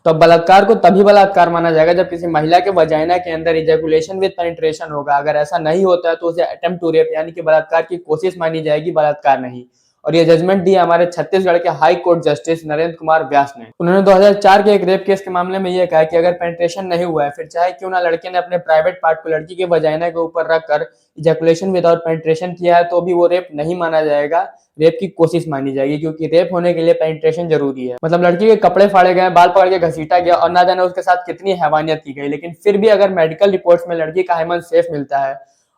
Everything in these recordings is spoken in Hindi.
तो अब बलात्कार को तभी बलात्कार माना जाएगा जब किसी महिला के वजाइना के अंदर इजैकुलेशन विद पेनिट्रेशन होगा। अगर ऐसा नहीं होता है तो उसे अटेम्प्ट टू रेप यानी कि बलात्कार की कोशिश मानी जाएगी, बलात्कार नहीं। और ये जजमेंट दिया हमारे छत्तीसगढ़ के high court justice Narendra Kumar Vyas ने। उन्होंने 2004 के एक रेप केस के मामले में ये कहा कि अगर पेनिट्रेशन नहीं हुआ है, फिर चाहे क्यों ना लड़के ने अपने प्राइवेट पार्ट को लड़की के वजाइना के ऊपर रखकर इजैकुलेशन विदाउट पेनिट्रेशन किया है, तो भी वो रेप नहीं माना जाएगा, रेप की कोशिश मानी जाएगी, क्योंकि रेप होने के लिए पेनिट्रेशन जरूरी है। मतलब लड़की के कपड़े फाड़े गए, बाल पकड़ के घसीटा गया और ना जाने उसके साथ कितनी हैवानियत की गई, लेकिन फिर भी अगर मेडिकल रिपोर्ट्स में लड़की का हाइमन सेफ मिलता है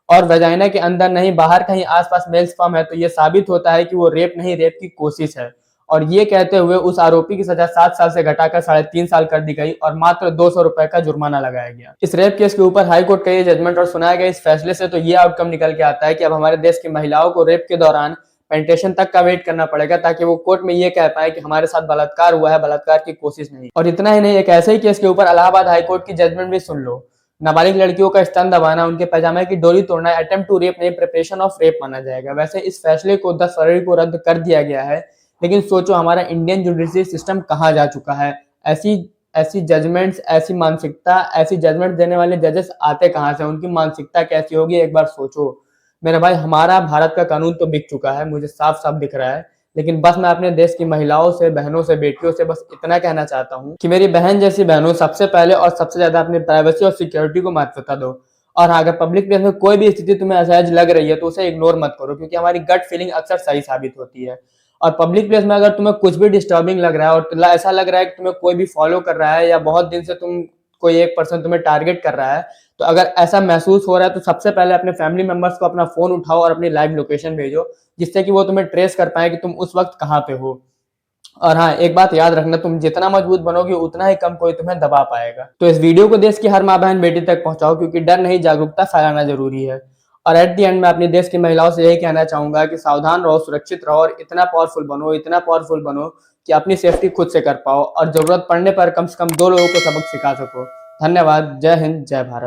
और वजाइना के अंदर नहीं बाहर कहीं आसपास मेल स्पर्म है, तो ये साबित होता है कि वो रेप नहीं, रेप की कोशिश है। और ये कहते हुए उस आरोपी की सजा 7 साल से घटाकर 3.5 साल कर दी गई और मात्र 200 रुपए का जुर्माना लगाया गया। इस रेप केस के ऊपर हाई कोर्ट का ये जजमेंट और सुनाया गया इस फैसले से तो ये आउटकम निकल के आता है कि अब हमारे देश की महिलाओं को रेप के दौरान पेनिट्रेशन तक का वेट करना पड़ेगा, ताकि वो कोर्ट में ये कह पाए कि हमारे साथ बलात्कार हुआ है, बलात्कार की कोशिश नहीं। और इतना ही नहीं, एक ऐसे ही केस के ऊपर इलाहाबाद हाई कोर्ट की जजमेंट भी सुन लो। नाबालिग लड़कियों का स्तन दबाना, उनके पैजामे की डोरी तोड़ना अटेम्प्ट टू रेप नहीं, प्रिपरेशन ऑफ रेप माना जाएगा। वैसे इस फैसले को 10 फरवरी को रद्द कर दिया गया है, लेकिन सोचो हमारा इंडियन जुडिशरी सिस्टम कहाँ जा चुका है। ऐसी ऐसी जजमेंट्स, ऐसी मानसिकता, ऐसी जजमेंट देने वाले जजेस आते कहाँ से, उनकी मानसिकता कैसी होगी, एक बार सोचो। मेरे भाई, हमारा भारत का कानून तो बिक चुका है, मुझे साफ साफ दिख रहा है। लेकिन बस मैं अपने देश की महिलाओं से, बहनों से, बेटियों से बस इतना कहना चाहता हूँ कि मेरी बहन जैसी बहनों, सबसे पहले और सबसे ज्यादा अपनी प्राइवेसी और सिक्योरिटी को महत्वता दो। और हाँ, अगर पब्लिक प्लेस में कोई भी स्थिति तुम्हें असहज लग रही है तो उसे इग्नोर मत करो, क्योंकि हमारी गट फीलिंग अक्सर सही साबित होती है। और पब्लिक प्लेस में अगर तुम्हें कुछ भी डिस्टर्बिंग लग रहा है और ऐसा लग रहा है कि तुम्हें कोई भी फॉलो कर रहा है या बहुत दिन से कोई एक पर्सन तुम्हें टारगेट कर रहा है, तो अगर ऐसा महसूस हो रहा है तो सबसे पहले अपने फैमिली मेंबर्स को अपना फोन उठाओ और अपनी लाइव लोकेशन भेजो, जिससे कि वो तुम्हें ट्रेस कर पाए कि तुम उस वक्त कहाँ पे हो। और हाँ, एक बात याद रखना, तुम जितना मजबूत बनोगे उतना ही कम कोई तुम्हें दबा पाएगा। तो इस वीडियो को देश की हर माँ बहन बेटी तक पहुंचाओ, क्योंकि डर नहीं, जागरूकता फैलाना जरूरी है। और एट द एंड मैं अपने देश की महिलाओं से यही कहना चाहूंगा कि सावधान रहो, सुरक्षित रहो और इतना पावरफुल बनो, इतना पावरफुल बनो कि अपनी सेफ्टी खुद से कर पाओ और जरूरत पड़ने पर कम से कम 2 लोगों को सबक सिखा सको। धन्यवाद। जय हिंद, जय भारत।